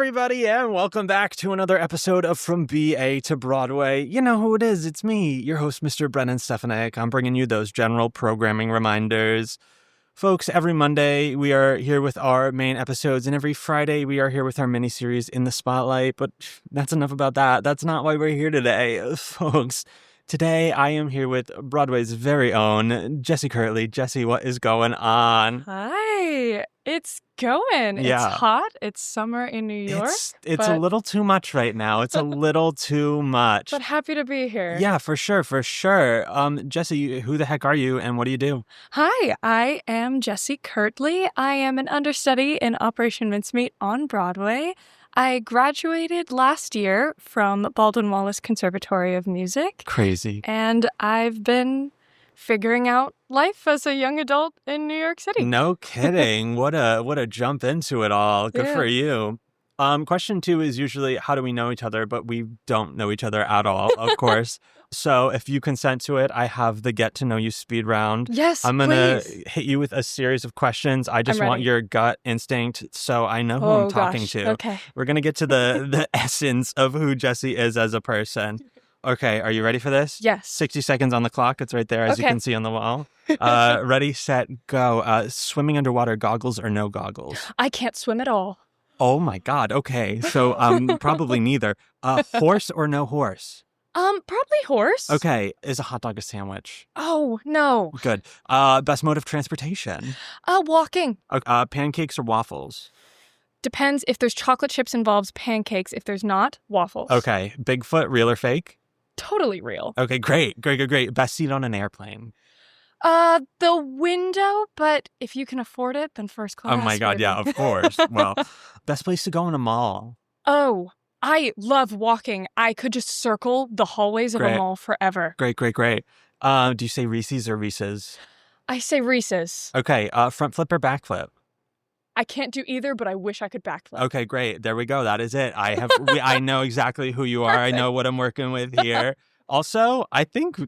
everybody, and welcome back to another episode of From BA to Broadway. You know who it is. It's me, your host, Mr. Brennan Stefanik. I'm bringing you those general programming reminders. Folks, every Monday we are here with our main episodes, and every Friday we are here with our miniseries In the Spotlight. But that's enough about that. That's not why we're here today, folks. Today I am here with Broadway's very own Jessi Kirtley. Jessi, what is going on? Hi. It's going. Yeah. It's hot. It's summer in New York. It's a little too much right now. It's a little too much. But happy to be here. Yeah, for sure. Jessi, who the heck are you and what do you do? Hi, I am Jessi Kirtley. I am an understudy in Operation Mincemeat on Broadway. I graduated last year from Baldwin Wallace Conservatory of Music. Crazy. And I've been figuring out life as a young adult in New York City. No kidding. What a jump into it all. Good for you. Question 2 is usually how do we know each other, but we don't know each other at all, of course. So if you consent to it, I have the get to know you speed round. Yes, I'm going to please. hit you with a series of questions. I just want your gut instinct so I know who I'm talking to. Okay. We're going to get to the essence of who Jessi is as a person. Okay, are you ready for this? Yes. 60 seconds on the clock. It's right there, as you can see on the wall. Ready, set, go. Swimming underwater, goggles or no goggles? I can't swim at all. Oh my God. Okay, so probably neither. Horse or no horse? Probably horse. Okay, is a hot dog a sandwich? Oh, no. Good. Best mode of transportation? Walking. Pancakes or waffles? Depends. If there's chocolate chips involves pancakes. If there's not, waffles. Okay, Bigfoot, real or fake? Totally real. Okay, great. Best seat on an airplane? The window, but if you can afford it, then first class. Oh my God, maybe. yeah, of course. Well, best place to go in a mall? Oh, I love walking. I could just circle the hallways of a mall forever. Great. Do you say Reese's or Reese's? I say Reese's. Okay, front flip or back flip? I can't do either, but I wish I could backflip. Okay, great. There we go. That is it. I know exactly who you are. Perfect. I know what I'm working with here. Also, I think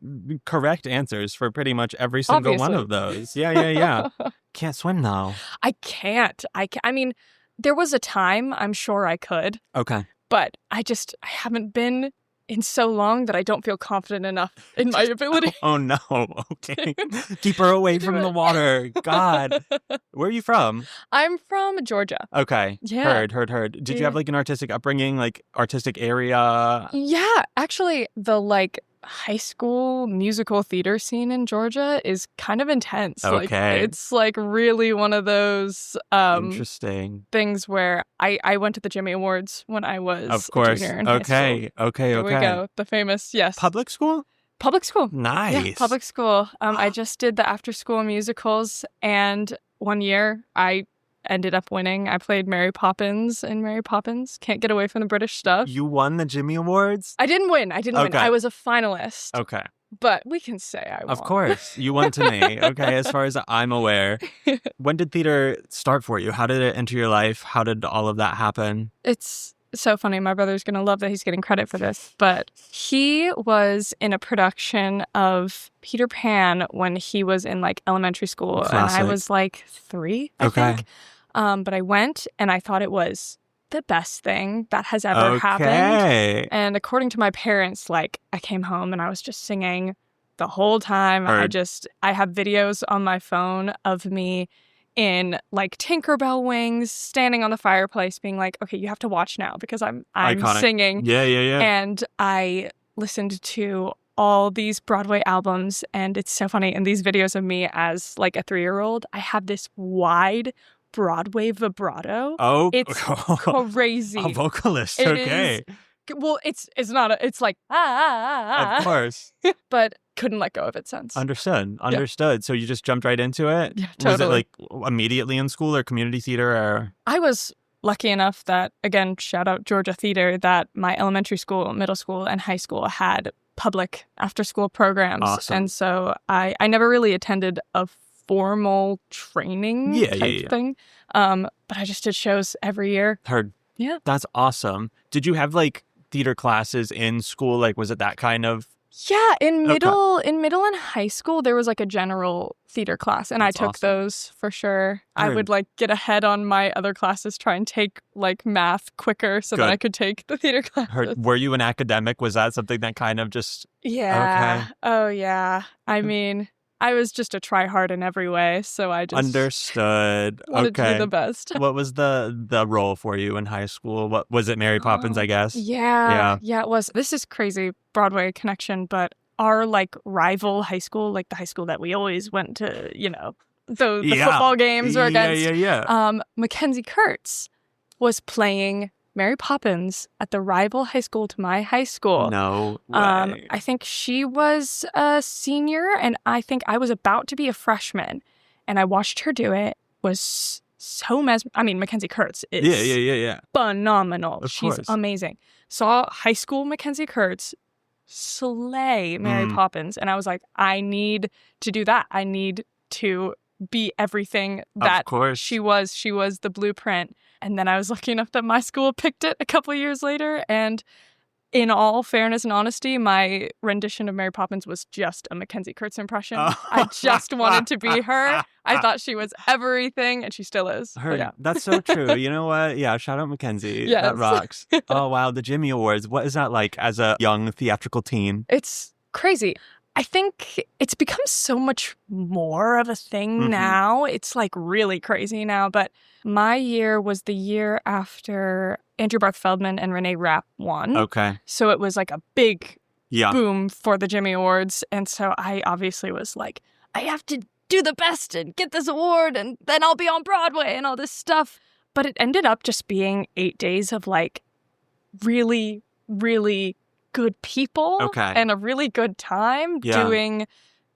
correct answers for pretty much every single one of those. Yeah. Can't swim though. I can't. I mean, there was a time I'm sure I could. Okay. But I haven't been in so long that I don't feel confident enough in my ability. Oh no. Okay. Keep her away from the water. God. Where are you from? I'm from Georgia. Okay. Yeah. Heard. Did you have like an artistic upbringing, like artistic area? Yeah. Actually, the high school musical theater scene in Georgia is kind of intense. Okay. It's really one of those interesting things where I went to the Jimmy Awards when I was of course. a junior in high school. Okay. Here we go. The famous, yes. Public school? Public school. Nice. Yeah, public school. I just did the after school musicals, and one year I ended up winning. I played Mary Poppins in Mary Poppins. Can't get away from the British stuff. You won the Jimmy Awards? I didn't win. I was a finalist. Okay. But we can say I won. Of course. You won to me. Okay, as far as I'm aware. When did theater start for you? How did it enter your life? How did all of that happen? It's so funny. My brother's going to love that he's getting credit for this. But he was in a production of Peter Pan when he was in elementary school. Classic. And I was 3, I think. But I went and I thought it was the best thing that has ever happened. And according to my parents, I came home and I was just singing the whole time. I have videos on my phone of me in Tinkerbell wings, standing on the fireplace, being okay, you have to watch now because I'm Iconic. singing. Yeah. And I listened to all these Broadway albums, and it's so funny. In these videos of me as a 3-year-old, I have this wide Broadway vibrato. Oh, it's crazy. A vocalist. It okay. Well, it's not. It's Of course. But couldn't let go of it since. Understood. So you just jumped right into it? Yeah, totally. Was it immediately in school or community theater or? I was lucky enough that, again, shout out Georgia Theater, that my elementary school, middle school, and high school had public after-school programs. Awesome. And so I never really attended a formal training type thing. But I just did shows every year. Heard. Yeah. That's awesome. Did you have theater classes in school? Was it that kind of Yeah, in middle and high school, there was like a general theater class, and That's I took awesome. those for sure. I would like get ahead on my other classes, try and take like math quicker so that I could take the theater classes. Were you an academic? Was that something that kind of just... Yeah. Okay. Oh, yeah. I mean, I was just a try-hard in every way, so I just... Understood. wanted to do the best. What was the role for you in high school? What was it? Mary Poppins, I guess? Yeah, it was. This is crazy Broadway connection, but our like rival high school, like the high school that we always went to, you know, the football games were against. Mackenzie Kurtz was playing Mary Poppins at the rival high school to my high school. No way. I think she was a senior, and I think I was about to be a freshman. And I watched her do it. Was so Mackenzie Kurtz is phenomenal. She's amazing. Saw high school Mackenzie Kurtz slay Mary Poppins, and I was like, I need to do that. I need to be everything that she was. She was the blueprint. And then I was lucky enough that my school picked it a couple of years later, and in all fairness and honesty, my rendition of Mary Poppins was just a Mackenzie Kurtz impression. I just wanted to be her. I thought she was everything, and she still is. That's so true. You know what? Yeah, shout out Mackenzie. Yes. That rocks. Oh, wow. The Jimmy Awards. What is that like as a young theatrical teen? It's crazy. I think it's become so much more of a thing now. It's like really crazy now. But my year was the year after Andrew Barth Feldman and Renee Rapp won. Okay. So it was like a big boom for the Jimmy Awards. And so I obviously was like, I have to do the best and get this award, and then I'll be on Broadway and all this stuff. But it ended up just being 8 days of like really, really good people and a really good time doing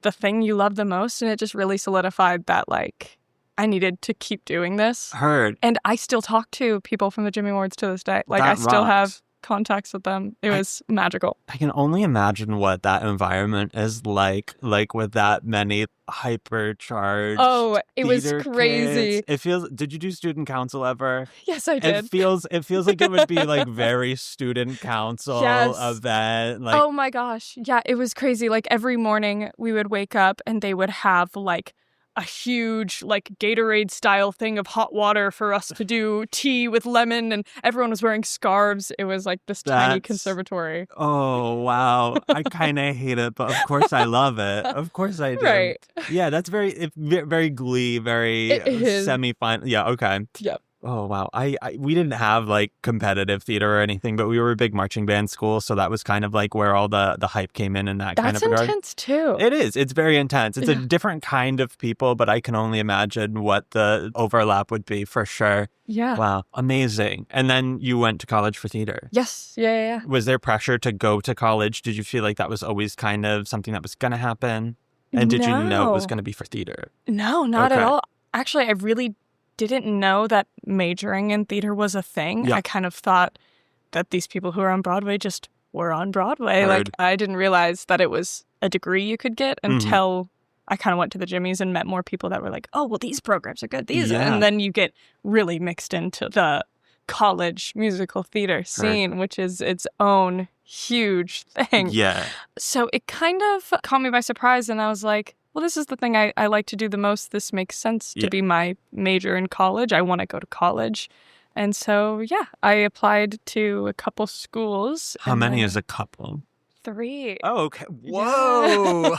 the thing you love the most. And it just really solidified that like I needed to keep doing this. And I still talk to people from the Jimmy Awards to this day. Like I still have contacts with them. It was magical. I can only imagine what that environment is like with that many hypercharged. Oh, it was crazy. Kids. It feels. Did you do student council ever? Yes, I did. It feels like it would be like very student council event. Like, oh my gosh, yeah, it was crazy. Like every morning we would wake up and they would have like a huge like Gatorade style thing of hot water for us to do tea with lemon, and everyone was wearing scarves. It was like this tiny conservatory. Oh, wow. I kind of hate it, but of course I love it. Of course I do. Right. Yeah, that's very Glee, very semi-final. Yeah, okay. Yep. Oh, wow. We didn't have like competitive theater or anything, but we were a big marching band school. So that was kind of like where all the hype came in that kind of regard. That's intense too. It is. It's very intense. It's a different kind of people, but I can only imagine what the overlap would be for sure. Yeah. Wow. Amazing. And then you went to college for theater. Yes. Yeah. Was there pressure to go to college? Did you feel like that was always kind of something that was going to happen? And did you know it was going to be for theater? No, not at all. Actually, I really didn't know that majoring in theater was a thing. Yeah. I kind of thought that these people who are on Broadway just were on Broadway. Like I didn't realize that it was a degree you could get until I kind of went to the Jimmys and met more people that were like, oh, well, these programs are good. And then you get really mixed into the college musical theater scene, which is its own huge thing. Yeah. So it kind of caught me by surprise, and I was like, well, this is the thing I like to do the most. This makes sense to be my major in college. I want to go to college. And so, I applied to a couple schools. How many is a couple? 3. Oh, okay. Whoa.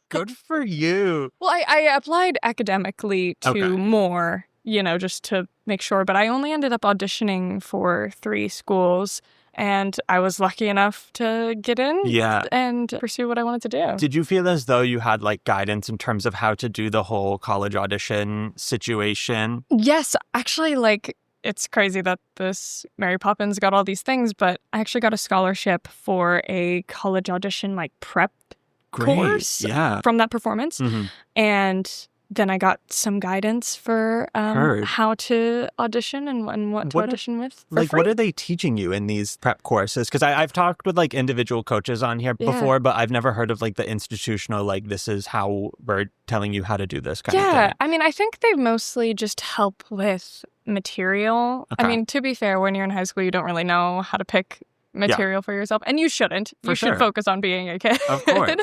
Good for you. Well, I applied academically to more, just to make sure. But I only ended up auditioning for 3 schools. And I was lucky enough to get in and pursue what I wanted to do. Did you feel as though you had like guidance in terms of how to do the whole college audition situation? Yes. Actually, like, it's crazy that this Mary Poppins got all these things, but I actually got a scholarship for a college audition like prep course from that performance. And then I got some guidance for how to audition and what to audition with. Like, what are they teaching you in these prep courses? Because I've talked with like individual coaches on here before, but I've never heard of like the institutional, like this is how we're telling you how to do this kind of thing. Yeah, I mean, I think they mostly just help with material. I mean, to be fair, when you're in high school, you don't really know how to pick material for yourself. And you shouldn't. You should focus on being a kid. Of course.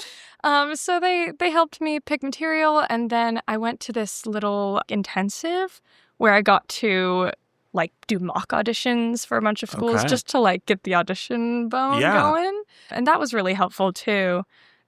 So they helped me pick material. And then I went to this little intensive where I got to like do mock auditions for a bunch of schools just to like get the audition bone going. And that was really helpful too.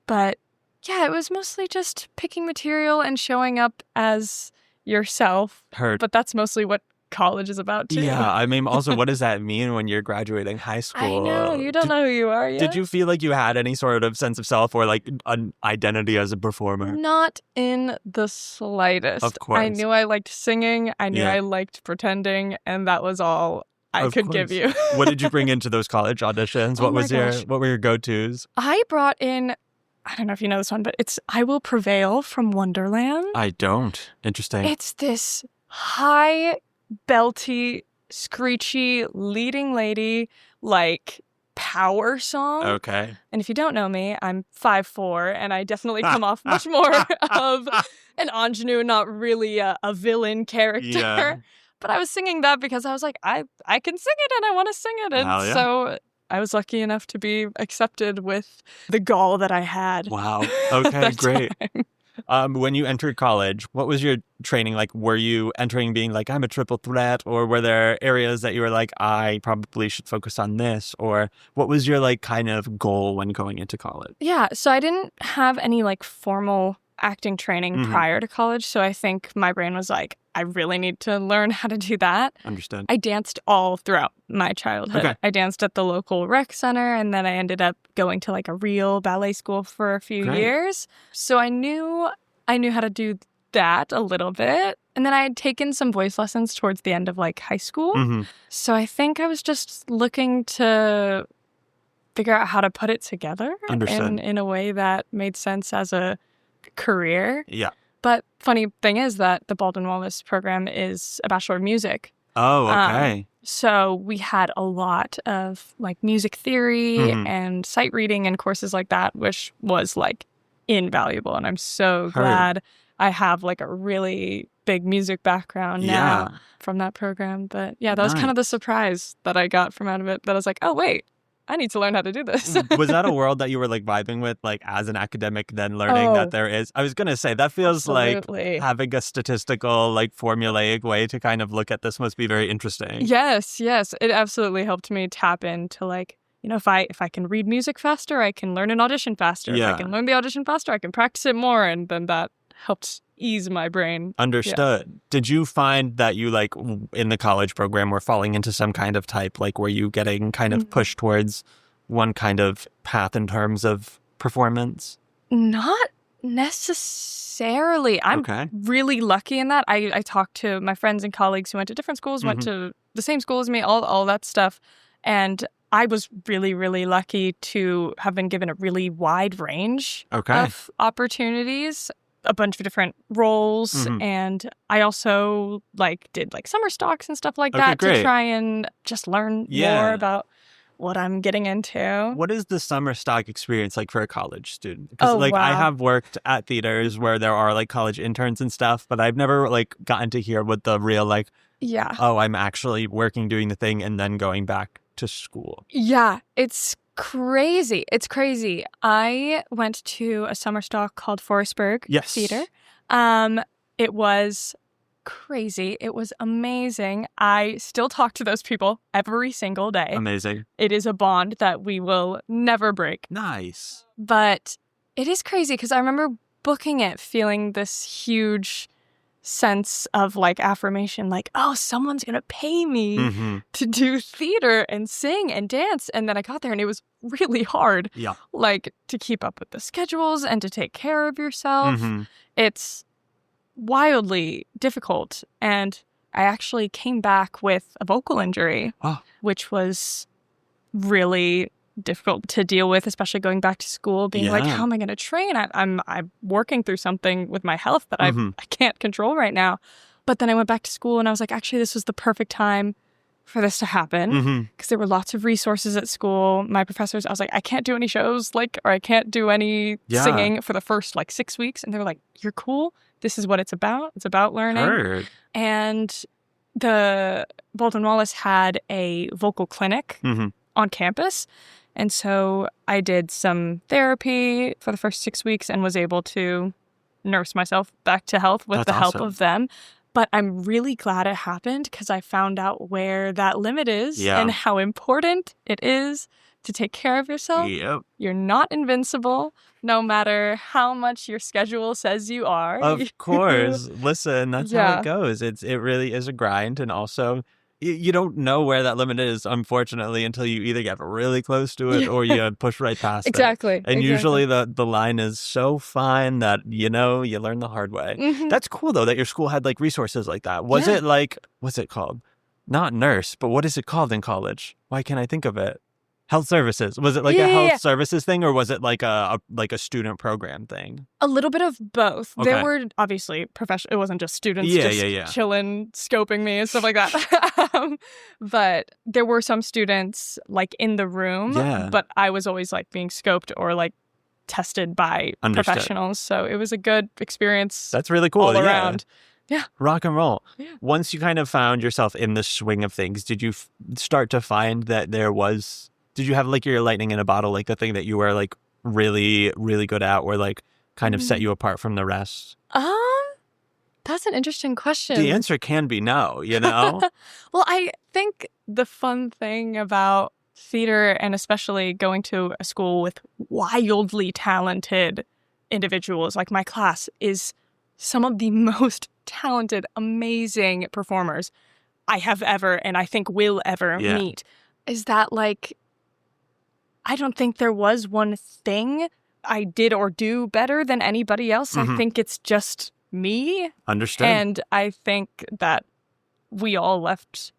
But yeah, it was mostly just picking material and showing up as yourself. But that's mostly what college is about too. Yeah, I mean, also, what does that mean when you're graduating high school? I know, you don't know who you are yet. Did you feel like you had any sort of sense of self or like an identity as a performer? Not in the slightest. Of course. I knew I liked singing, I knew I liked pretending, and that was all I could give you. What did you bring into those college auditions? What were your go-tos? I brought in, I don't know if you know this one, but it's I Will Prevail from Wonderland. I don't. Interesting. It's this high, belty, screechy, leading lady, like, power song. Okay. And if you don't know me, I'm 5'4", and I definitely come off much more of an ingenue, not really a villain character. Yeah. But I was singing that because I was like, I can sing it and I want to sing it. And so I was lucky enough to be accepted with the gall that I had. Wow. Okay, great. When you entered college, what was your training like? Were you entering being like, I'm a triple threat? Or were there areas that you were like, I probably should focus on this? Or what was your like kind of goal when going into college? Yeah, so I didn't have any like formal acting training prior to college. So I think my brain was like, I really need to learn how to do that. Understood. I danced all throughout my childhood. Okay. I danced at the local rec center, and then I ended up going to like a real ballet school for a few years. So I knew how to do that a little bit. And then I had taken some voice lessons towards the end of like high school. So I think I was just looking to figure out how to put it together in a way that made sense as a career. Yeah. But funny thing is that the Baldwin-Wallace program is a Bachelor of Music. Oh, okay. So we had a lot of like music theory and sight reading and courses like that, which was like invaluable. And I'm so glad I have like a really big music background now from that program. But yeah, that was kind of the surprise that I got from out of it, that I was like, oh, wait, I need to learn how to do this. Was that a world that you were like vibing with, like as an academic, then learning that there is? I was going to say that feels like having a statistical, like formulaic way to kind of look at this must be very interesting. Yes. It absolutely helped me tap into like, you know, if I can read music faster, I can learn an audition faster. Yeah. If I can learn the audition faster, I can practice it more. And then that helped ease my brain. Understood. Yeah. Did you find that you like in the college program were falling into some kind of type? Like were you getting kind of pushed towards one kind of path in terms of performance? Not necessarily. I'm really lucky in that. I talked to my friends and colleagues who went to different schools, went to the same school as me, all that stuff. And I was really, really lucky to have been given a really wide range of opportunities. A bunch of different roles, and I also like did like summer stocks and stuff like that to try and just learn more about what I'm getting into. What is the summer stock experience like for a college student? Because I have worked at theaters where there are like college interns and stuff, but I've never like gotten to hear what the real like I'm actually working doing the thing and then going back to school. Yeah, it's crazy. It's crazy. I went to a summer stock called Forestburg Theater. It was crazy. It was amazing. I still talk to those people every single day. Amazing. It is a bond that we will never break. Nice. But it is crazy because I remember booking it feeling this huge sense of like affirmation, like, oh, someone's gonna pay me to do theater and sing and dance. And then I got there and it was really hard, like to keep up with the schedules and to take care of yourself. It's wildly difficult. And I actually came back with a vocal injury, which was really difficult to deal with, especially going back to school, being like, how am I going to train? I'm working through something with my health that I can't control right now. But then I went back to school and I was like, actually, this was the perfect time for this to happen because there were lots of resources at school. My professors, I was like, I can't do any shows or I can't do any singing for the first like 6 weeks. And they were like, you're cool. This is what it's about. It's about learning. And the Baldwin-Wallace had a vocal clinic on campus. And so I did some therapy for the first 6 weeks and was able to nurse myself back to health with the help of them. But I'm really glad it happened because I found out where that limit is and how important it is to take care of yourself. Yep. You're not invincible, no matter how much your schedule says you are. Of course. Listen, that's how it goes. It really is a grind. And also, you don't know where that limit is, unfortunately, until you either get really close to it or you push right past it. And usually the line is so fine that, you learn the hard way. Mm-hmm. That's cool, though, that your school had like resources like that. Was it like, what's it called? Not nurse, but what is it called in college? Why can't I think of it? Health services. Was it like a health services thing, or was it like a student program thing? A little bit of both. Okay. There were obviously professional. It wasn't just students chilling, scoping me and stuff like that. But there were some students like in the room. Yeah. But I was always like being scoped or like tested by professionals. So it was a good experience. That's really cool. All around. Yeah. Rock and roll. Yeah. Once you kind of found yourself in the swing of things, did you start to find that did you have like your lightning in a bottle, like the thing that you were like really, really good at, or like kind of set you apart from the rest? That's an interesting question. The answer can be no, Well, I think the fun thing about theater, and especially going to a school with wildly talented individuals like my class, is some of the most talented, amazing performers I have ever, and I think will ever meet, is that like, I don't think there was one thing I did or do better than anybody else. I think it's just me. Understood. And I think that we all left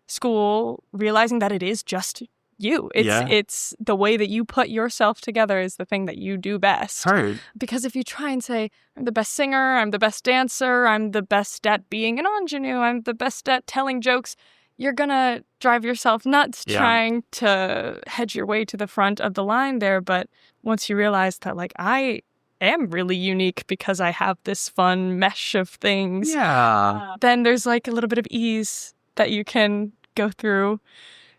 school realizing that it is just you. It's the way that you put yourself together is the thing that you do best. Heard. Because if you try and say, I'm the best singer, I'm the best dancer, I'm the best at being an ingenue, I'm the best at telling jokes, you're going to drive yourself nuts trying to hedge your way to the front of the line there. But once you realize that, like, I am really unique because I have this fun mesh of things, then there's, like, a little bit of ease that you can go through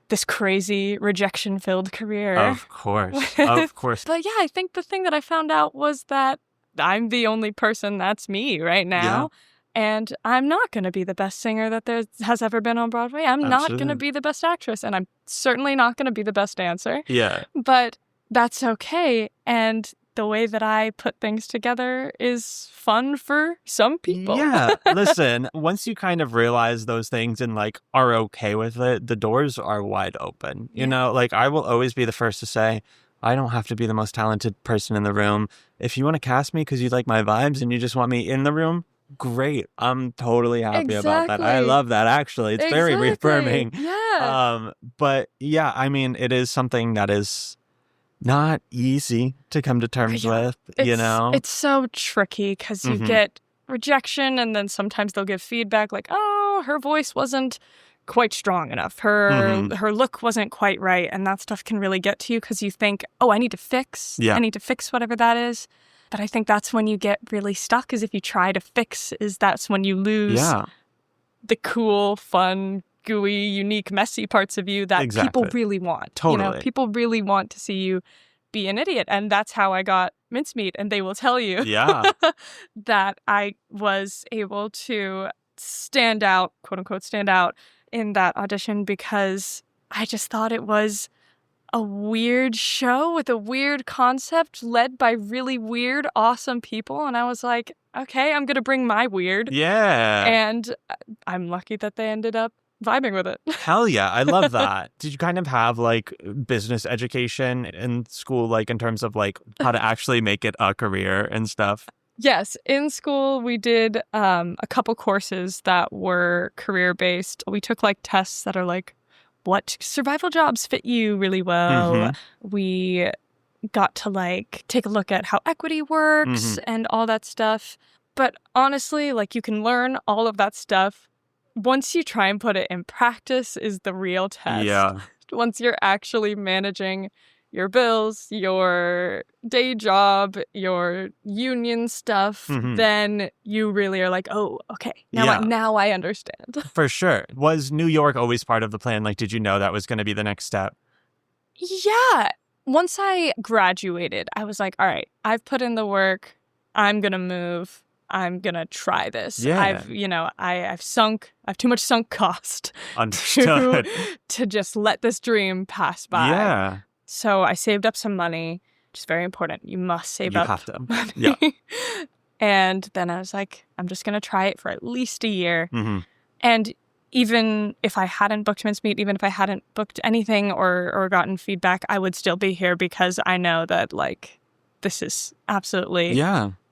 this crazy rejection-filled career. Of course. Of course. But, yeah, I think the thing that I found out was that I'm the only person that's me right now. Yeah. And I'm not going to be the best singer that there has ever been on Broadway. I'm not going to be the best actress. And I'm certainly not going to be the best dancer. Yeah. But that's okay. And the way that I put things together is fun for some people. Yeah. Listen, once you kind of realize those things and like are okay with it, the doors are wide open. You know, like I will always be the first to say, I don't have to be the most talented person in the room. If you want to cast me because you like my vibes and you just want me in the room, great. I'm totally happy about that. I love that, actually. It's very reaffirming. Yeah. But yeah, I mean, it is something that is not easy to come to terms with, It's so tricky because you get rejection and then sometimes they'll give feedback like, oh, her voice wasn't quite strong enough. Her look wasn't quite right. And that stuff can really get to you because you think, oh, I need to fix. I need to fix whatever that is. But I think that's when you get really stuck, is if you try to fix, that's when you lose the cool, fun, gooey, unique, messy parts of you that people really want. Totally. People really want to see you be an idiot. And that's how I got Mincemeat. And they will tell you that I was able to stand out, quote unquote, stand out in that audition because I just thought it was a weird show with a weird concept led by really weird, awesome people. And I was like, okay, I'm going to bring my weird. Yeah. And I'm lucky that they ended up vibing with it. Hell yeah. I love that. Did you kind of have like business education in school, like in terms of like how to actually make it a career and stuff? Yes. In school, we did a couple courses that were career-based. We took like tests that are like, what survival jobs fit you really well. We got to like take a look at how equity works and all that stuff. But honestly, like you can learn all of that stuff. Once you try and put it in practice is the real test. Yeah. Once you're actually managing your bills, your day job, your union stuff, then you really are like, oh, okay, now I understand. For sure. Was New York always part of the plan? Like, did you know that was going to be the next step? Yeah. Once I graduated, I was like, all right, I've put in the work. I'm going to move. I'm going to try this. Yeah. I've too much sunk cost Understood. to just let this dream pass by. Yeah. So I saved up some money, which is very important. You must save up. You have to. Money. Yeah. And then I was like, I'm just going to try it for at least a year. Mm-hmm. And even if I hadn't booked Mincemeat, even if I hadn't booked anything or gotten feedback, I would still be here because I know that, like, this is absolutely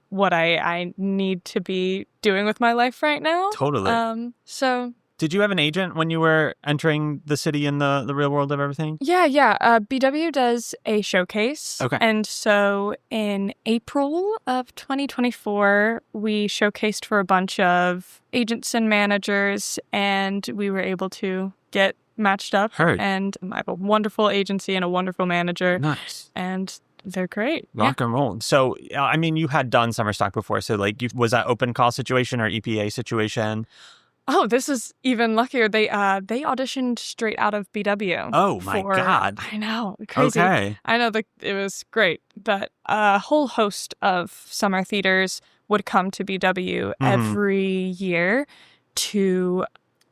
what I need to be doing with my life right now. Totally. So... Did you have an agent when you were entering the city in the real world of everything? Yeah. BW does a showcase. Okay. And so in April of 2024, we showcased for a bunch of agents and managers, and we were able to get matched up. Heard. And I have a wonderful agency and a wonderful manager. Nice. And they're great. Rock and roll. So, I mean, you had done summer stock before. So, like, was that open call situation or EPA situation? Oh, this is even luckier. They auditioned straight out of BW. Oh, my God. I know. Crazy. Okay. I know it was great. But a whole host of summer theaters would come to BW every year to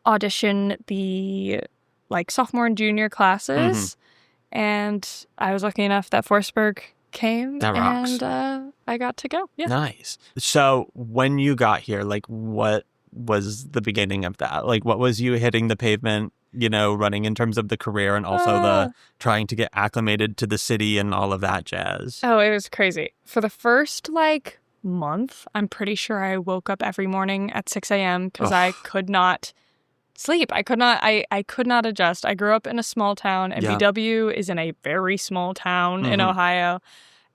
audition the, like, sophomore and junior classes. And I was lucky enough that Forsberg came. That rocks. And I got to go. Yeah. Nice. So when you got here, like, what was the beginning of that? Like, what was you hitting the pavement, running in terms of the career and also the trying to get acclimated to the city and all of that jazz? Oh, it was crazy. For the first, month, I'm pretty sure I woke up every morning at 6 a.m. because I could not sleep. I could not adjust. I grew up in a small town, and BW is in a very small town in Ohio.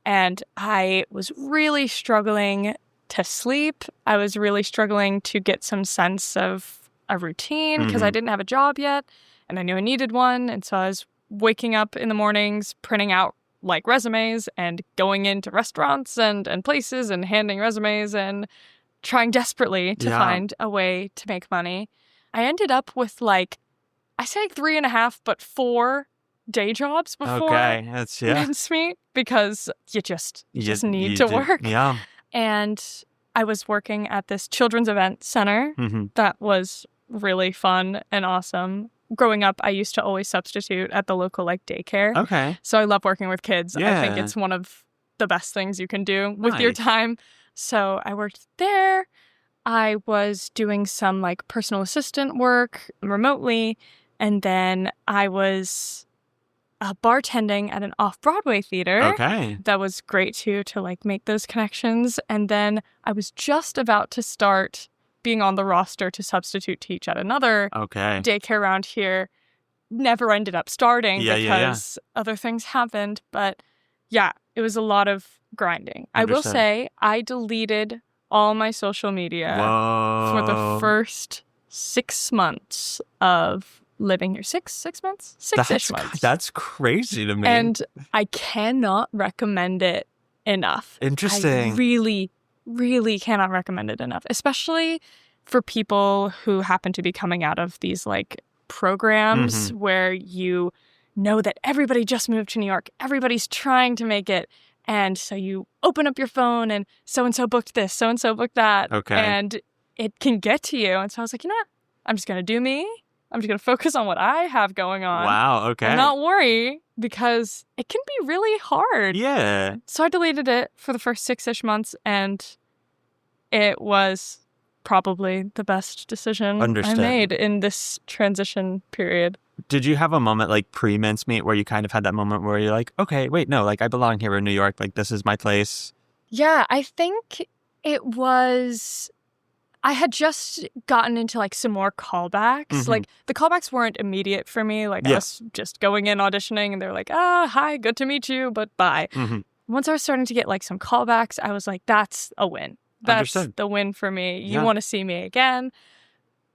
And I was really struggling to sleep. I was really struggling to get some sense of a routine because I didn't have a job yet, and I knew I needed one. And so I was waking up in the mornings, printing out resumes and going into restaurants and places and handing resumes and trying desperately to find a way to make money. I ended up with I say 3.5, but 4 day jobs before Mincemeat because you just need to work. Yeah. And I was working at this children's event center that was really fun and awesome. Growing up, I used to always substitute at the local daycare. Okay. So I love working with kids. Yeah. I think it's one of the best things you can do with your time. So I worked there. I was doing some personal assistant work remotely. And then I was bartending at an off-Broadway theater. Okay. That was great too, to make those connections. And then I was just about to start being on the roster to substitute teach at another daycare around here. Never ended up starting because other things happened. But yeah, it was a lot of grinding. Understood. I will say I deleted all my social media for the first 6 months of living here. 6 months? 6-ish months. That's crazy to me. And I cannot recommend it enough. Interesting. I really, really cannot recommend it enough, especially for people who happen to be coming out of these programs where you know that everybody just moved to New York. Everybody's trying to make it. And so you open up your phone and so-and-so booked this, so-and-so booked that. Okay. And it can get to you. And so I was like, you know what? I'm just going to do me. I'm just going to focus on what I have going on. Wow, okay. And not worry because it can be really hard. Yeah. So I deleted it for the first 6-ish months, and it was probably the best decision I made in this transition period. Did you have a moment pre-Mincemeat where you kind of had that moment where you're like, okay, wait, no, I belong here in New York. This is my place. Yeah, I think it was... I had just gotten into some more callbacks. The callbacks weren't immediate for me. I was just going in auditioning and they're like, hi, good to meet you, but bye. Once I was starting to get some callbacks, I was like, that's a win. That's the win for me. You want to see me again.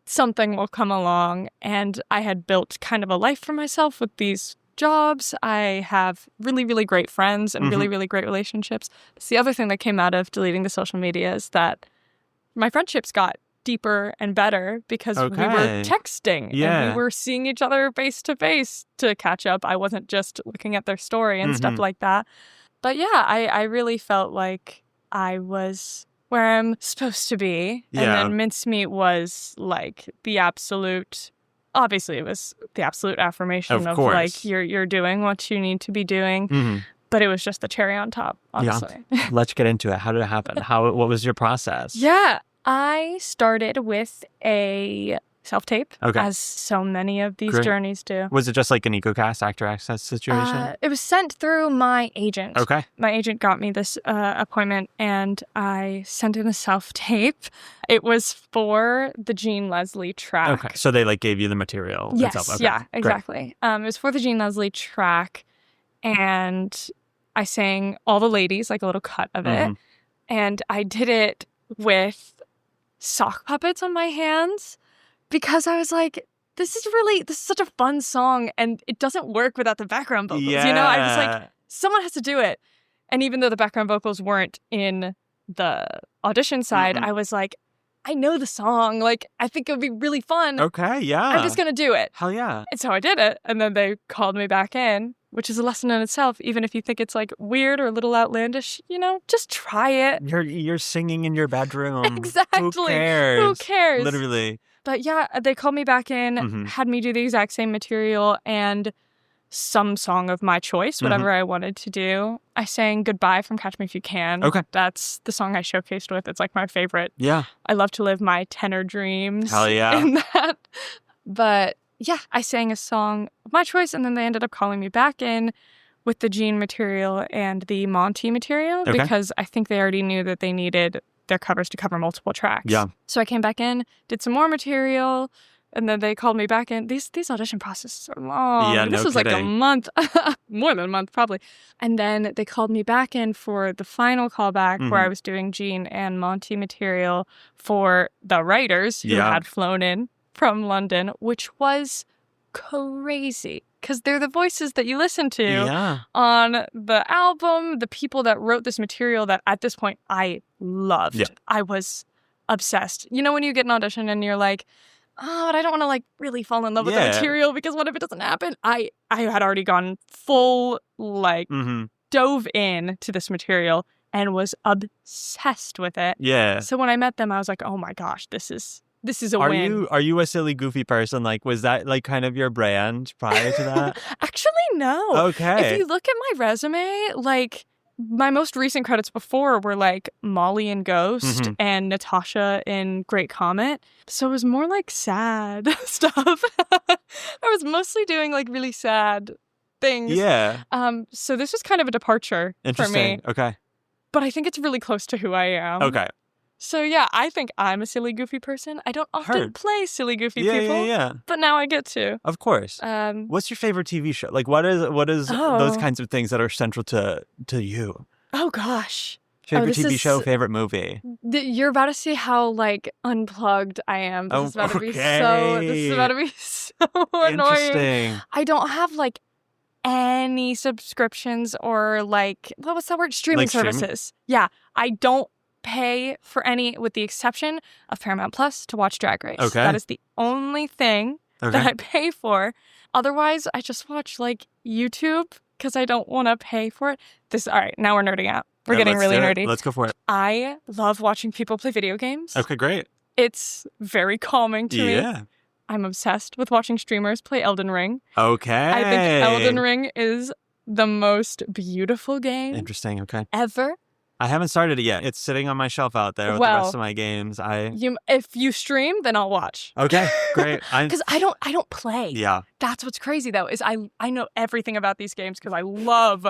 Something will come along. And I had built kind of a life for myself with these jobs. I have really, really great friends and really, really great relationships. That's the other thing that came out of deleting the social media is that my friendships got deeper and better because we were texting and we were seeing each other face to face to catch up. I wasn't just looking at their story and stuff like that. But yeah, I really felt like I was where I'm supposed to be. And then Mincemeat was like the absolute, obviously it was the absolute affirmation of like, you're doing what you need to be doing. But it was just the cherry on top, honestly. Yeah. Let's get into it. How did it happen? What was your process? Yeah. I started with a self-tape, as so many of these journeys do. Was it just like an EcoCast Actor Access situation? It was sent through my agent. Okay. My agent got me this appointment, and I sent in a self-tape. It was for the Jean Leslie track. Okay, so they like gave you the material itself. Okay. Yeah, exactly. It was for the Jean Leslie track, and I sang All the Ladies, like a little cut of it, and I did it with sock puppets on my hands. Because I was like, this is such a fun song, and it doesn't work without the background vocals. Yeah. You know, I was like, someone has to do it. And even though the background vocals weren't in the audition side, I was like, I know the song. Like, I think it would be really fun. Okay, yeah. I'm just going to do it. Hell yeah. And so I did it. And then they called me back in, which is a lesson in itself. Even if you think it's like weird or a little outlandish, you know, just try it. You're singing in your bedroom. Exactly. Who cares? Who cares? Literally. But yeah, they called me back in, had me do the exact same material and some song of my choice, whatever I wanted to do. I sang Goodbye from Catch Me If You Can. Okay. That's the song I showcased with. It's like my favorite. Yeah. I love to live my tenor dreams. Hell yeah. In that. But yeah, I sang a song of my choice, and then they ended up calling me back in with the Jean material and the Monty material because I think they already knew that they needed their covers to cover multiple tracks. Yeah. So I came back in, did some more material, and then they called me back in. These audition processes are long. Yeah, this was kidding. Like a month, more than a month probably. And then they called me back in for the final callback where I was doing Jean and Monty material for the writers who had flown in from London, which was crazy. Because they're the voices that you listen to on the album, the people that wrote this material that at this point I loved. Yeah. I was obsessed. You know when you get an audition and you're like, oh, but I don't want to like really fall in love with the material because what if it doesn't happen? I had already gone full like dove in to this material and was obsessed with it. Yeah. So when I met them, I was like, oh my gosh, this is a win. Are you a silly, goofy person? Like, was that like kind of your brand prior to that? Actually, no. Okay. If you look at my resume, like my most recent credits before were like Molly in Ghost and Natasha in Great Comet. So it was more like sad stuff. I was mostly doing like really sad things. Yeah. So this was kind of a departure for me. Okay. But I think it's really close to who I am. Okay. So yeah, I think I'm a silly, goofy person. I don't often play silly, goofy people. Yeah. But now I get to. Of course. What's your favorite TV show? Like, what is those kinds of things that are central to you? Oh gosh. Favorite TV show, favorite movie. You're about to see how like unplugged I am. This is about to be so annoying. Interesting. I don't have like any subscriptions or like what's that word? Streaming services. Yeah, I don't pay for any, with the exception of Paramount Plus to watch Drag Race. Okay. That is the only thing that I pay for. Otherwise, I just watch like YouTube because I don't want to pay for it. All right, now we're nerding out. We're getting really nerdy. Let's go for it. I love watching people play video games. Okay, great. It's very calming to me. Yeah. I'm obsessed with watching streamers play Elden Ring. Okay. I think Elden Ring is the most beautiful game. Interesting, okay. Ever. I haven't started it yet. It's sitting on my shelf out there with the rest of my games. If you stream, then I'll watch. Okay, great. Because I don't play. Yeah. That's what's crazy though, is I know everything about these games because I love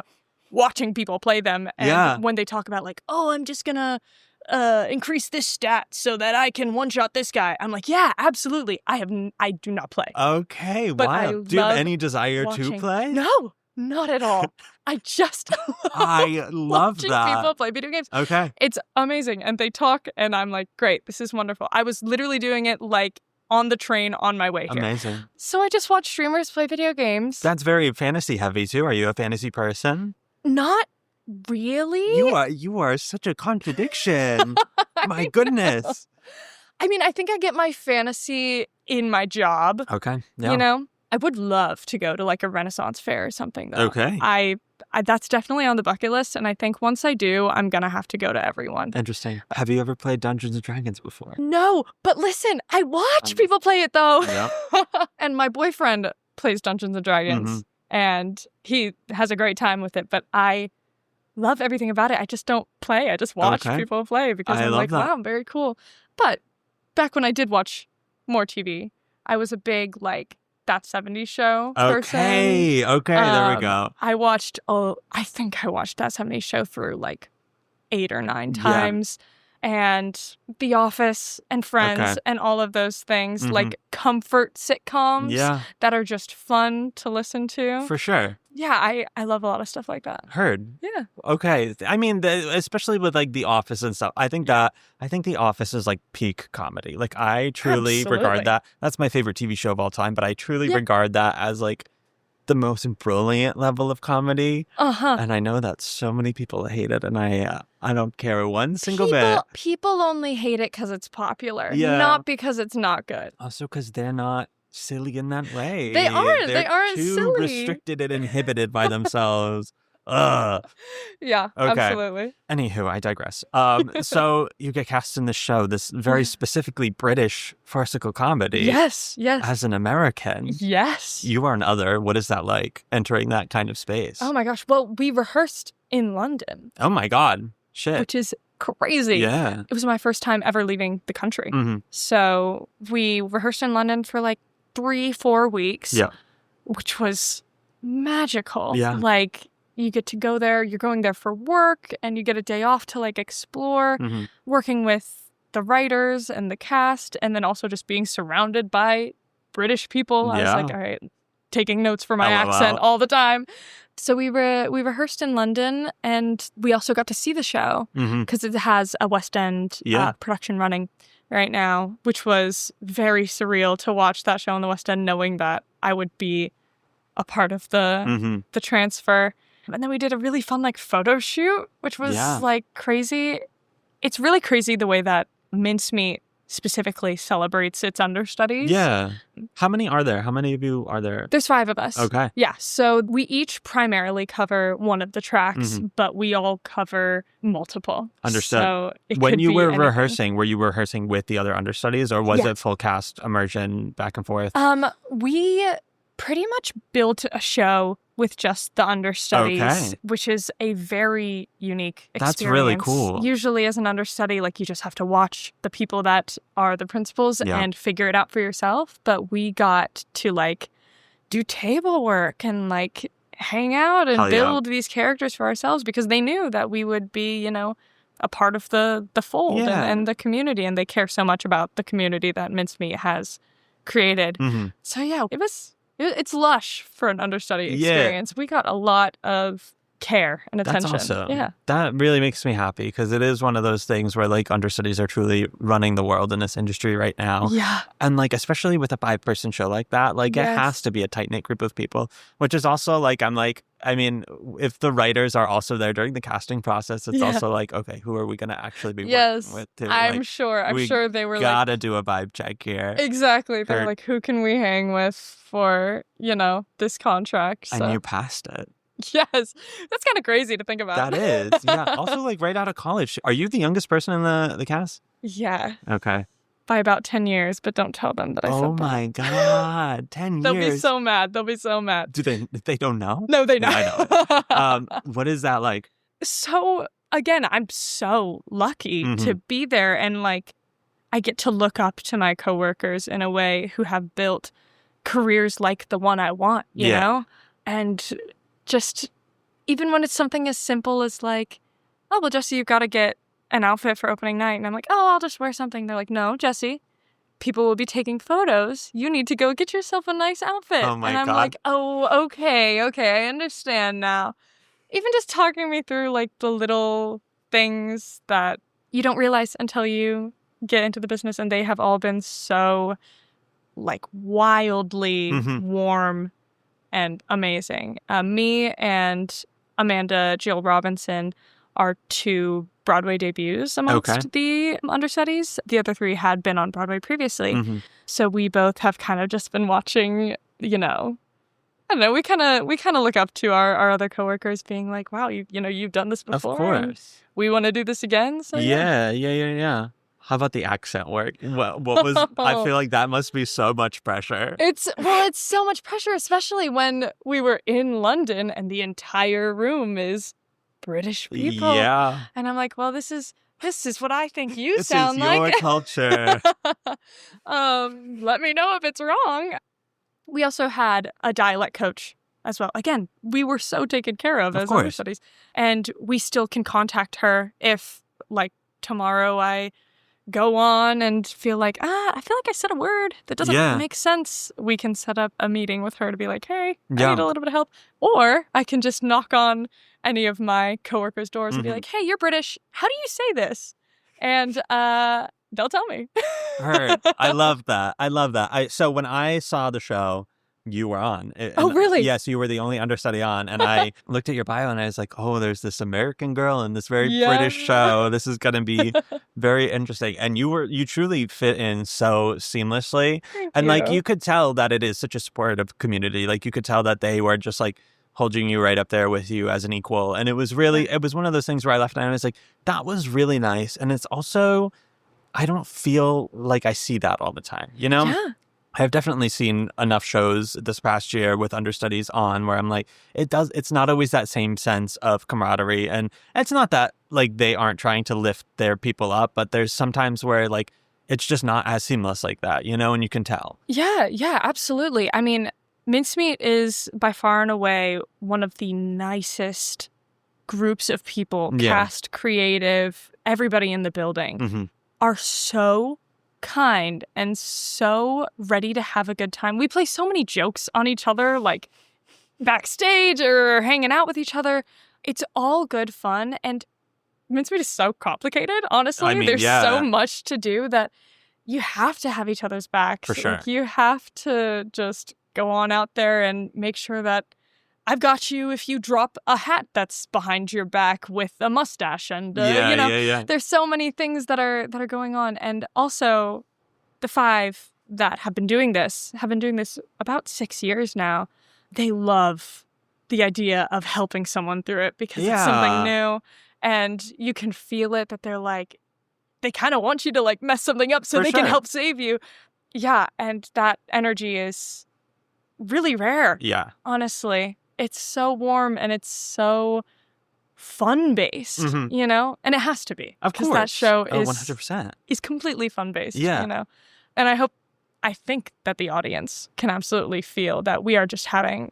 watching people play them. And when they talk about like, oh, I'm just gonna increase this stat so that I can one-shot this guy. I'm like, yeah, absolutely. I do not play. Okay, wow. Do you have any desire to play? No. Not at all. I just I love watching that. people play video games. Okay. It's amazing. And they talk and I'm like, great, this is wonderful. I was literally doing it like on the train on my way here. Amazing. So I just watch streamers play video games. That's very fantasy heavy too. Are you a fantasy person? Not really. You are such a contradiction. My goodness. I mean, I think I get my fantasy in my job. Okay. Yeah. You know? I would love to go to like a Renaissance fair or something, though. Okay. I that's definitely on the bucket list, and I think once I do, I'm gonna have to go to everyone. Interesting. Have you ever played Dungeons & Dragons before? No, but listen, I watch people play it, though. Yep. And my boyfriend plays Dungeons & Dragons, and he has a great time with it, but I love everything about it. I just don't play. I just watch people play because I'm like, wow, very cool. But back when I did watch more TV, I was a big, like, That 70s Show person. Okay, there we go. I think I watched That 70s Show for like 8 or 9 times. And The Office and Friends and all of those things, like comfort sitcoms that are just fun to listen to. For sure. Yeah, I love a lot of stuff like that. Heard. Yeah. Okay. I mean, especially with like The Office and stuff. I think The Office is like peak comedy. Like I truly regard that. That's my favorite TV show of all time, but I truly regard that as like the most brilliant level of comedy. And I know that so many people hate it, and I don't care one single bit. People only hate it because it's popular, not because it's not good. Also because they're not silly in that way. They aren't. They're they aren't too silly. restricted and inhibited by themselves. Ugh. Yeah, absolutely. Anywho, I digress. So you get cast in this show, this very specifically British farcical comedy. Yes. As an American. Yes. You are an other. What is that like, entering that kind of space? Oh my gosh. Well, we rehearsed in London. Oh my God. Shit. Which is crazy. Yeah. It was my first time ever leaving the country. So we rehearsed in London for like 3-4 weeks. Yeah. Which was magical. Yeah. Like, you get to go there, you're going there for work, and you get a day off to like explore, working with the writers and the cast, and then also just being surrounded by British people. I was like, all right, taking notes for my accent all the time. So we rehearsed in London, and we also got to see the show because it has a West End production running right now, which was very surreal to watch that show in the West End, knowing that I would be a part of the transfer. And then we did a really fun like photo shoot, which was like crazy. It's really crazy the way that Mincemeat specifically celebrates its understudies. Yeah. How many are there? How many of you are there? There's 5 of us. Okay. Yeah. So we each primarily cover one of the tracks, but we all cover multiple. Understood. So when you were rehearsing, were you rehearsing with the other understudies, or was it full cast immersion back and forth? We pretty much built a show with just the understudies, which is a very unique experience. That's really cool. Usually as an understudy, like you just have to watch the people that are the principals and figure it out for yourself. But we got to like do table work and like hang out and build these characters for ourselves because they knew that we would be, you know, a part of the fold and the community. And they care so much about the community that Mincemeat has created. So yeah, it's lush for an understudy experience. We got a lot of care and attention. That's awesome. Yeah. That really makes me happy because it is one of those things where like understudies are truly running the world in this industry right now. Yeah. And like, especially with a 5-person show like that, like it has to be a tight-knit group of people, which is also like, I mean, if the writers are also there during the casting process, it's also like, okay, who are we going to actually be working with? Too? I'm sure they were gotta do a vibe check here. Exactly. They're like, who can we hang with for, you know, this contract? So. And you passed it. Yes. That's kind of crazy to think about. That is. Yeah. Also, like right out of college. Are you the youngest person in the cast? Yeah. Okay. By about 10 years, but don't tell them that I said that. Oh my God. 10 years. They'll be so mad. Do they don't know? No, they know. Yeah, I know. What is that like? So, again, I'm so lucky to be there. And like, I get to look up to my coworkers in a way who have built careers like the one I want, you know? And just, even when it's something as simple as like, oh, well, Jessi, you've got to get an outfit for opening night. And I'm like, oh, I'll just wear something. They're like, no, Jessi, people will be taking photos. You need to go get yourself a nice outfit. Oh my God. And I'm like, oh, okay, I understand now. Even just talking me through like the little things that you don't realize until you get into the business. And they have all been so like wildly warm and amazing. Me and Amanda Jill Robinson our 2 Broadway debuts amongst the understudies. The other 3 had been on Broadway previously. Mm-hmm. So we both have kind of just been watching, you know, I don't know, we kind of look up to our other coworkers being like, wow, you've done this before. Of course. We want to do this again. So yeah. How about the accent work? What was, I feel like that must be so much pressure. It's so much pressure, especially when we were in London and the entire room is British people. Yeah. And I'm like, well, this is what I think you sound like. This is your culture. Let me know if it's wrong. We also had a dialect coach as well. Again, we were so taken care of as understudies. And we still can contact her if, like, tomorrow I go on and feel like, I feel like I said a word that doesn't make sense. We can set up a meeting with her to be like, hey, I need a little bit of help. Or I can just knock on any of my coworkers' doors and be like, hey, you're British. How do you say this? And they'll tell me. Heard. I love that. So when I saw the show, you were on. Really? Yes, you were the only understudy on. And I looked at your bio and I was like, oh, there's this American girl in this very British show. This is going to be very interesting. And you truly fit in so seamlessly. Thank you could tell that it is such a supportive community. Like, you could tell that they were just like holding you right up there with you as an equal. And it was one of those things where I left and I was like, that was really nice. And it's also, I don't feel like I see that all the time, you know? Yeah. I've definitely seen enough shows this past year with understudies on where I'm like, it's not always that same sense of camaraderie. And it's not that like they aren't trying to lift their people up, but there's sometimes where like it's just not as seamless like that, you know, and you can tell. Yeah, absolutely. I mean, Mincemeat is by far and away one of the nicest groups of people, cast, creative, everybody in the building are so kind and so ready to have a good time. We play so many jokes on each other, like backstage or hanging out with each other. It's all good fun, and Mincemeat is so complicated, honestly. I mean, there's so much to do that you have to have each other's backs. For sure. Like, you have to just go on out there and make sure that I've got you if you drop a hat that's behind your back with a mustache. And, there's so many things that are going on. And also, the 5 that have been doing this about 6 years now. They love the idea of helping someone through it because it's something new. And you can feel it that they're like, they kind of want you to like mess something up so they can help save you. Yeah. And that energy is really rare. Yeah. Honestly. It's so warm and it's so fun-based, you know? And it has to be. Of course. Because that show is 100%. Is completely fun-based, you know? And I think that the audience can absolutely feel that we are just having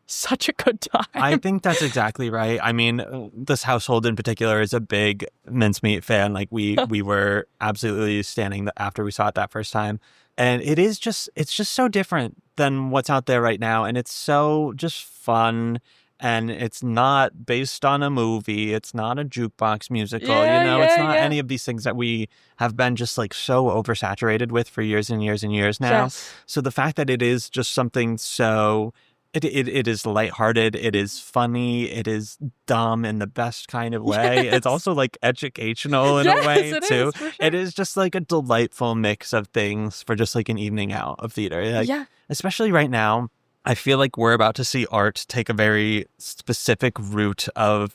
such a good time. I think that's exactly right. I mean, this household in particular is a big Mincemeat fan. Like, we were absolutely standing after we saw it that first time. And it's just so different than what's out there right now. And it's so just fun. And it's not based on a movie. It's not a jukebox musical. It's not any of these things that we have been just like so oversaturated with for years and years and years now. Yes. So the fact that it is just something so... It is lighthearted. It is funny. It is dumb in the best kind of way. Yes. It's also like educational in a way too. Is, for sure. It is just like a delightful mix of things for just like an evening out of theater. Like, especially right now, I feel like we're about to see art take a very specific route of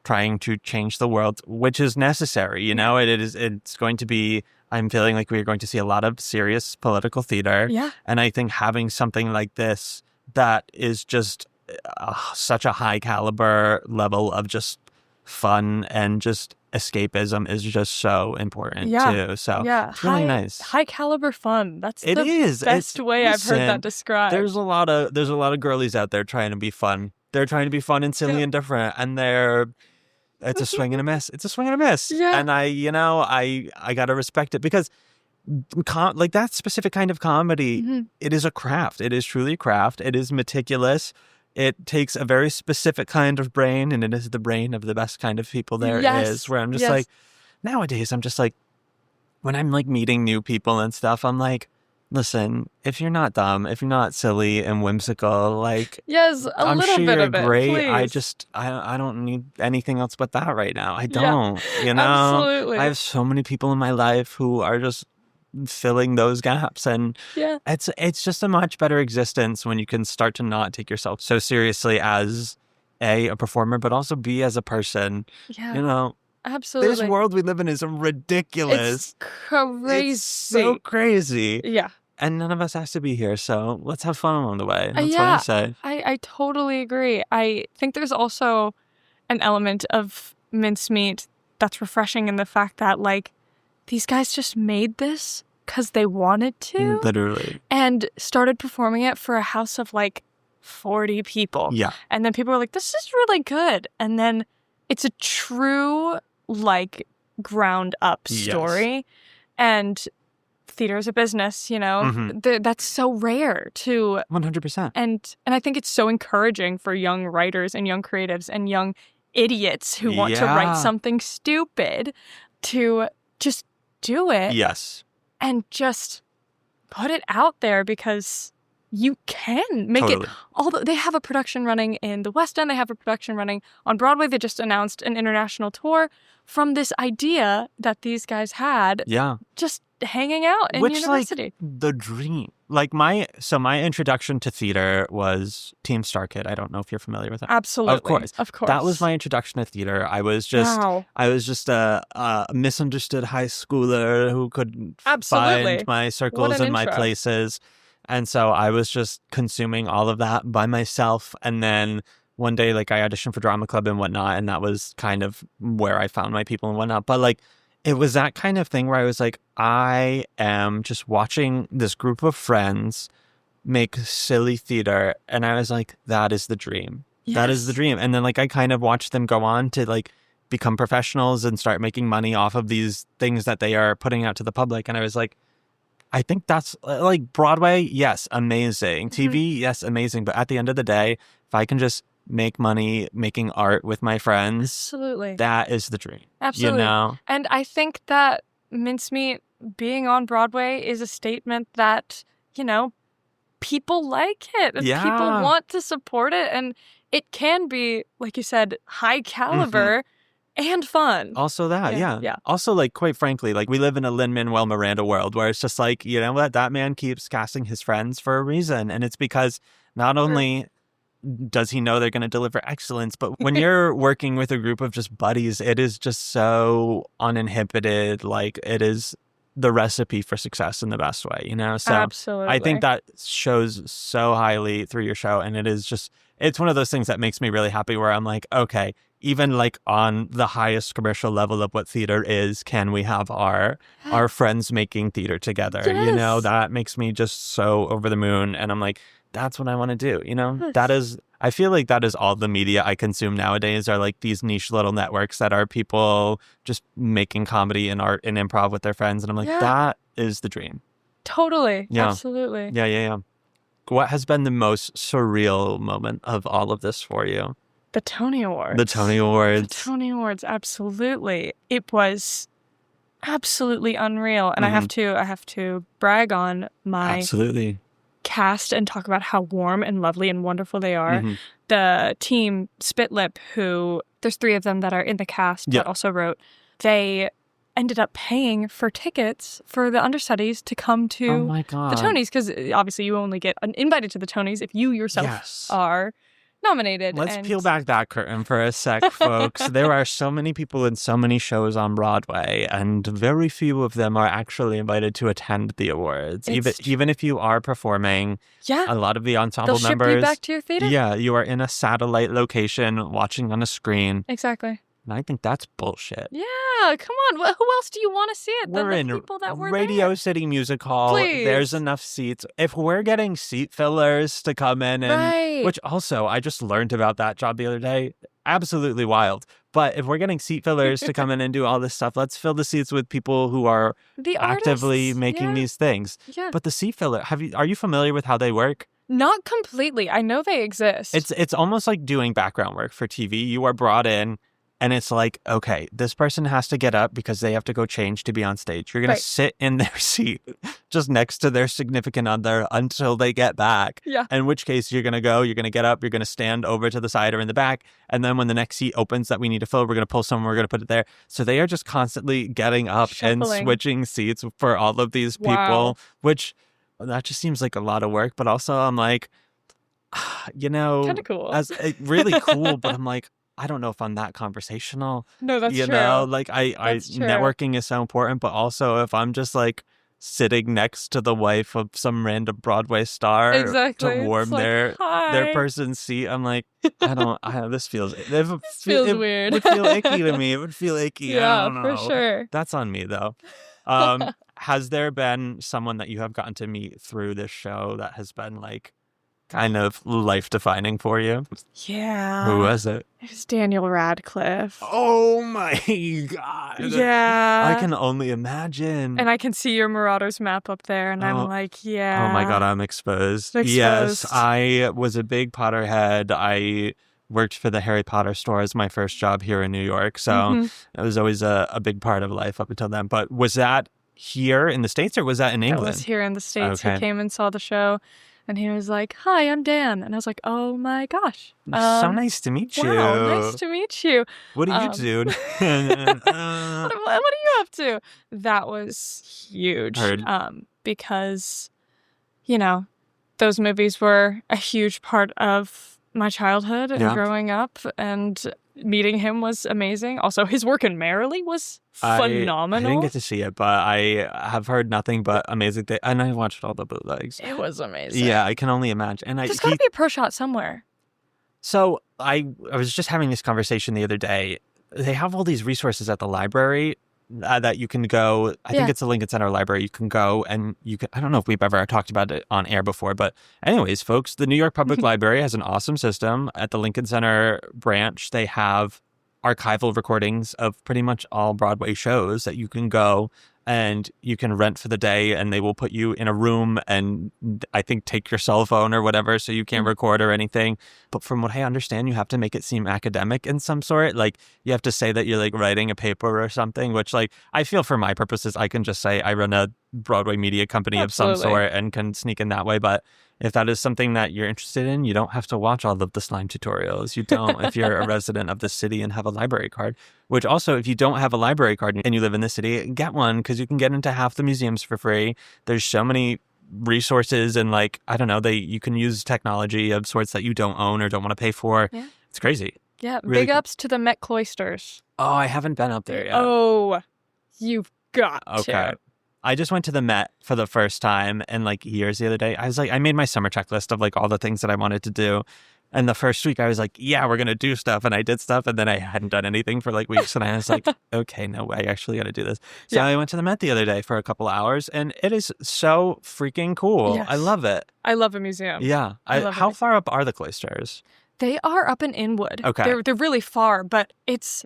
trying to change the world, which is necessary. You know, it's going to be. I'm feeling like we're going to see a lot of serious political theater. Yeah, and I think having something like this that is just such a high caliber level of just fun and just escapism is just so important too. So it's really nice. High caliber fun. That's the best way I've heard that described. There's a lot of girlies out there trying to be fun. They're trying to be fun and silly and different, and it's a swing and a miss. It's a swing and a miss. Yeah. And I gotta respect it because like that specific kind of comedy, it is a craft. It is truly a craft. It is meticulous. It takes a very specific kind of brain, and it is the brain of the best kind of people there is. Where I'm just like, nowadays, I'm just like, when I'm like meeting new people and stuff, I'm like, Listen, if you're not dumb, if you're not silly and whimsical, like, yes, I'm little sure bit you're of it, great. please. I don't need anything else but that right now. I don't, you know? Absolutely. I have so many people in my life who are just filling those gaps, and it's just a much better existence when you can start to not take yourself so seriously as a performer, but also B, as a person. Yeah. You know? Absolutely. This world we live in is ridiculous. It's crazy. It's so crazy. Yeah. And none of us has to be here, so let's have fun along the way. That's what I say. I totally agree. I think there's also an element of Mincemeat that's refreshing in the fact that, like, these guys just made this because they wanted to. Literally. And started performing it for a house of, like, 40 people. Yeah. And then people were like, this is really good. And then it's a true, like, ground up story. Yes. And theater is a business, you know, that's so rare to 100%. And I think it's so encouraging for young writers and young creatives and young idiots who want to write something stupid to just do it. Yes. And just put it out there, because you can make it. Although they have a production running in the West End, they have a production running on Broadway. They just announced an international tour from this idea that these guys had. Yeah. Just hanging out in university. Like the dream. Like my introduction to theater was Team Star Kid. I don't know if you're familiar with that. Absolutely. Of course. That was my introduction to theater. I was just a misunderstood high schooler who couldn't find my circles and my places. And so I was just consuming all of that by myself. And then one day, like, I auditioned for drama club and whatnot, and that was kind of where I found my people and whatnot. But, like, it was that kind of thing where I was like, I am just watching this group of friends make silly theater. And I was like, that is the dream. Yes. That is the dream. And then, like, I kind of watched them go on to, like, become professionals and start making money off of these things that they are putting out to the public. And I was like, I think that's, like, Broadway, yes, amazing. TV, yes, amazing. But at the end of the day, if I can just make money making art with my friends, absolutely, that is the dream. Absolutely. You know? And I think that Mincemeat being on Broadway is a statement that, you know, people like it. And people want to support it. And it can be, like you said, high caliber. And fun. Also that, yeah. Also, like, quite frankly, like, we live in a Lin-Manuel Miranda world where it's just like, you know what, that man keeps casting his friends for a reason. And it's because not only does he know they're going to deliver excellence, but when you're working with a group of just buddies, it is just so uninhibited. Like, it is the recipe for success in the best way, you know? So absolutely. I think that shows so highly through your show. And it is just, it's one of those things that makes me really happy where I'm like, okay, even like on the highest commercial level of what theater is, can we have our friends making theater together? Yes. You know, that makes me just so over the moon. And I'm like, that's what I want to do. You know, yes. That is, I feel like that is all the media I consume nowadays are like these niche little networks that are people just making comedy and art and improv with their friends. And I'm like, that is the dream. Totally. Yeah. Absolutely. Yeah. What has been the most surreal moment of all of this for you? The Tony Awards. The Tony Awards, absolutely. It was absolutely unreal. And I have to brag on my cast and talk about how warm and lovely and wonderful they are. The team Spitlip, who there's 3 of them that are in the cast that also wrote, they ended up paying for tickets for the understudies to come to the Tonys, because obviously you only get invited to the Tonys if you yourself are nominated. Let's peel back that curtain for a sec, folks. There are so many people in so many shows on Broadway, and very few of them are actually invited to attend the awards. Even if you are performing, a lot of the ensemble members, ship you back to your theater. Yeah, you are in a satellite location watching on a screen. Exactly. And I think that's bullshit. Yeah, come on. Who else do you want to see it than the people that were Radio there? City Music Hall. Please. There's enough seats. If we're getting seat fillers to come in, and which also I just learned about that job the other day. Absolutely wild. But if we're getting seat fillers to come in and do all this stuff, let's fill the seats with people who are actively making these things. Yeah. But the seat filler, are you familiar with how they work? Not completely. I know they exist. It's almost like doing background work for TV. You are brought in. And it's like, okay, this person has to get up because they have to go change to be on stage. You're going to sit in their seat just next to their significant other until they get back. Yeah. In which case you're going to get up, you're going to stand over to the side or in the back. And then when the next seat opens that we need to fill, we're going to pull someone, we're going to put it there. So they are just constantly getting up and switching seats for all of these people, which that just seems like a lot of work. But also I'm like, kind of cool. Really cool. But I'm like, I don't know if I'm that conversational. No, that's true. Like networking is so important, but also if I'm just like sitting next to the wife of some random Broadway star to warm their person's seat, I'm like, this feels weird. It would feel icky to me. It would feel icky. Yeah, I don't know. for sure. That's on me though. Has there been someone that you have gotten to meet through this show that has been like kind of life-defining for you? Yeah. Who was it? It was Daniel Radcliffe. Oh my God. Yeah. I can only imagine. And I can see your Marauders map up there, and I'm like, yeah. Oh my God, I'm exposed. Yes, I was a big Potterhead. I worked for the Harry Potter store as my first job here in New York, so it was always a big part of life up until then. But was that here in the States or was that in England? It was here in the States. Okay. He came and saw the show. And he was like, "Hi, I'm Dan." And I was like, "Oh my gosh. So nice to meet you." Wow, nice to meet you. What do you do? What are you up to? That was huge. Because, those movies were a huge part of my childhood and growing up. And meeting him was amazing. Also, his work in Merrily was phenomenal. I didn't get to see it, but I have heard nothing but amazing things. And I watched all the bootlegs. It was amazing. Yeah, I can only imagine. And there's got to be a pro shot somewhere. So I was just having this conversation the other day. They have all these resources at the library that you can go. I think it's the Lincoln Center Library. You can go and you can. I don't know if we've ever talked about it on air before, but anyways, folks, the New York Public Library has an awesome system. At the Lincoln Center branch, they have archival recordings of pretty much all Broadway shows that you can go and you can rent for the day, and they will put you in a room and I think take your cell phone or whatever so you can't record or anything. But from what I understand, you have to make it seem academic in some sort. Like you have to say that you're like writing a paper or something, which like I feel for my purposes, I can just say I run a Broadway media company of some sort and can sneak in that way. But if that is something that you're interested in, you don't have to watch all of the slime tutorials. You don't if you're a resident of the city and have a library card. Which also, if you don't have a library card and you live in the city, get one because you can get into half the museums for free. There's so many resources and like, I don't know, you can use technology of sorts that you don't own or don't want to pay for. Yeah. It's crazy. Yeah, really big ups to the Met Cloisters. Oh, I haven't been up there yet. Oh, you've got to. I just went to the Met for the first time in like years the other day. I was like, I made my summer checklist of like all the things that I wanted to do. And the first week I was like, yeah, we're going to do stuff. And I did stuff. And then I hadn't done anything for like weeks. And I was like, okay, no way. I actually got to do this. So I went to the Met the other day for a couple hours and it is so freaking cool. Yes. I love it. I love a museum. Yeah. How far up are the cloisters? They are up in Inwood. Okay. They're really far, but it's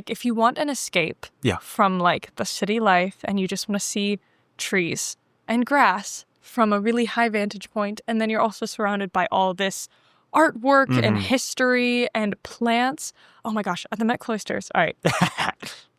if you want an escape from like the city life and you just want to see trees and grass from a really high vantage point, and then you're also surrounded by all this artwork and history and plants. Oh my gosh, at the Met Cloisters. All right.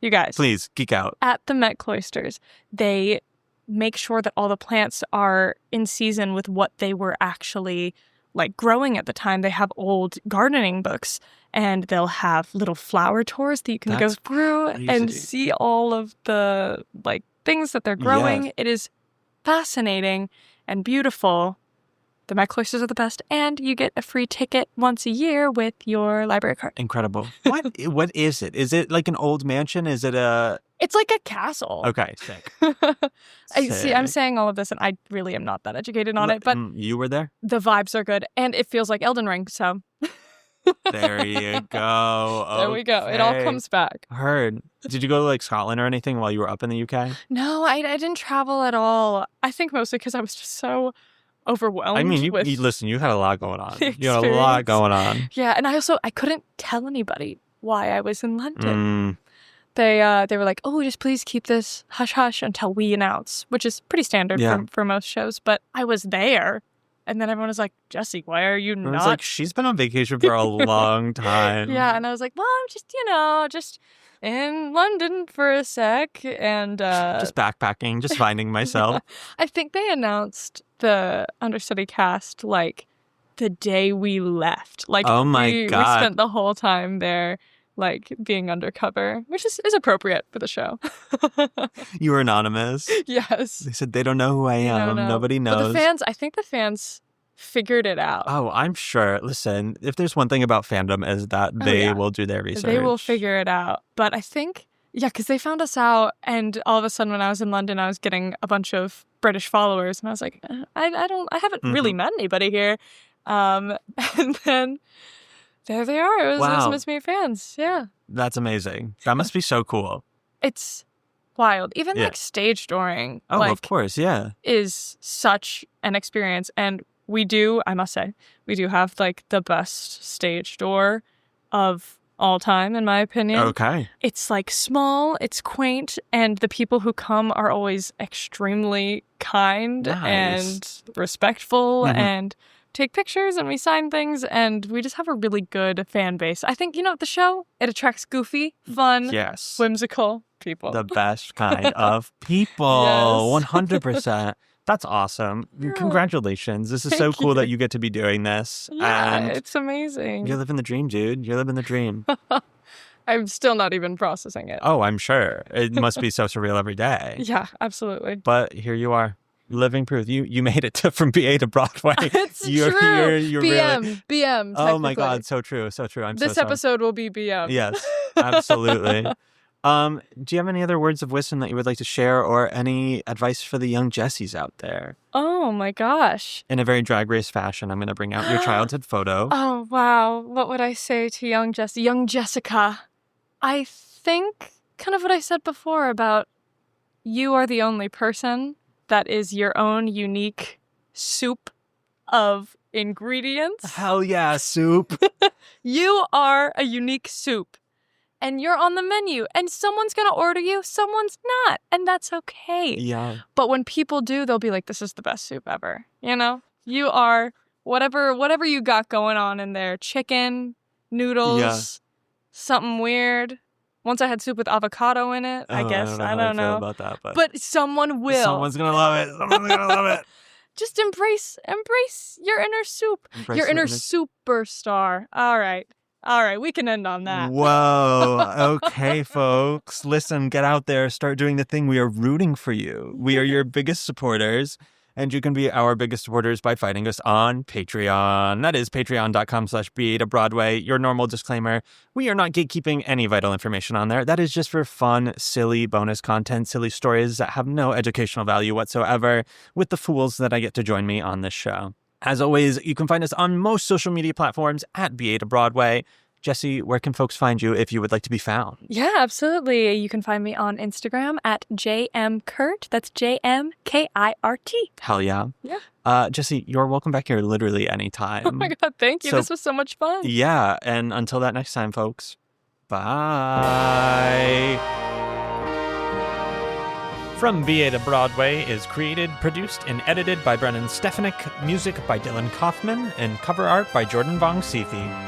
You guys. Please, geek out. At the Met Cloisters, they make sure that all the plants are in season with what they were actually like growing at the time. They have old gardening books and they'll have little flower tours that you can go through and see all of the like things that they're growing. Yeah. It is fascinating and beautiful. The Met Cloisters are the best, and you get a free ticket once a year with your library card. Incredible. What is it? Is it like an old mansion? Is it a... It's like a castle. Okay, sick. See, I'm saying all of this, and I really am not that educated on it, but... You were there? The vibes are good, and it feels like Elden Ring, so... There you go. There we go. It all comes back. Heard. Did you go to like Scotland or anything while you were up in the UK? No, I didn't travel at all. I think mostly because I was just so overwhelmed. I mean, you had a lot going on. You had a lot going on. Yeah, and I couldn't tell anybody why I was in London. They were like, oh, just please keep this hush hush until we announce, which is pretty standard for most shows. But I was there. And then everyone was like, Jessi, why are you not? I was like, she's been on vacation for a long time. Yeah, and I was like, well, I'm just in London for a sec. And just backpacking, just finding myself. I think they announced the understudy cast, like, the day we left. Like, oh my God. We spent the whole time there, like, being undercover, which is appropriate for the show. You were anonymous. Yes. They said they don't know who I am. Nobody knows. But I think the fans figured it out. Oh, I'm sure. Listen, if there's one thing about fandom is that they will do their research. They will figure it out. But I think, because they found us out, and all of a sudden when I was in London, I was getting a bunch of British followers, and I was like, I haven't really met anybody here. And then there they are. It was Mincemeat fans. Yeah. That's amazing. That must be so cool. It's wild. Even like stage dooring. Oh, of course. Yeah. Is such an experience. And I must say, we do have like the best stage door of all time, in my opinion. Okay. It's like small, it's quaint, and the people who come are always extremely kind and respectful and take pictures, and we sign things, and we just have a really good fan base. I think, the show, it attracts goofy, fun, whimsical people. The best kind of people. Yes. 100%. That's awesome. Yeah. Congratulations. This is so cool that you get to be doing this. Yeah, and it's amazing. You're living the dream, dude. You're living the dream. I'm still not even processing it. Oh, I'm sure. It must be so surreal every day. Yeah, absolutely. But here you are. Living proof. You made it from BA to Broadway. It's true. You're BM. Oh my God. So true. So true. This episode will be BM. Yes, absolutely. Do you have any other words of wisdom that you would like to share, or any advice for the young Jessies out there? Oh my gosh. In a very Drag Race fashion, I'm going to bring out your childhood photo. Oh, wow. What would I say to young Jessica? I think kind of what I said before about you are the only person that is your own unique soup of ingredients. Hell yeah, soup. You are a unique soup. And you're on the menu, and someone's going to order you, someone's not, and that's okay. Yeah. But when people do, they'll be like, this is the best soup ever. You are whatever you got going on in there. Chicken, noodles, something weird. Once I had soup with avocado in it, I guess. I don't know. About that, but someone will. Someone's going to love it. Someone's going to love it. Just embrace your inner soup. Your inner superstar. All right, we can end on that. Whoa. Okay, folks. Listen, get out there. Start doing the thing. We are rooting for you. We are your biggest supporters. And you can be our biggest supporters by finding us on Patreon. That is patreon.com/BA to Broadway. Your normal disclaimer, we are not gatekeeping any vital information on there. That is just for fun, silly bonus content, silly stories that have no educational value whatsoever with the fools that I get to join me on this show. As always, you can find us on most social media platforms at BA to Broadway. Jessi, where can folks find you if you would like to be found? Yeah, absolutely. You can find me on Instagram at JMKirt. That's JMKIRT. Hell yeah. Yeah. Jessi, you're welcome back here literally anytime. Oh my God, thank you. This was so much fun. Yeah, and until that next time, folks, bye. From BA to Broadway is created, produced, and edited by Brennan Stefanik, music by Dylan Kaufman, and cover art by Jordan Vongsithi.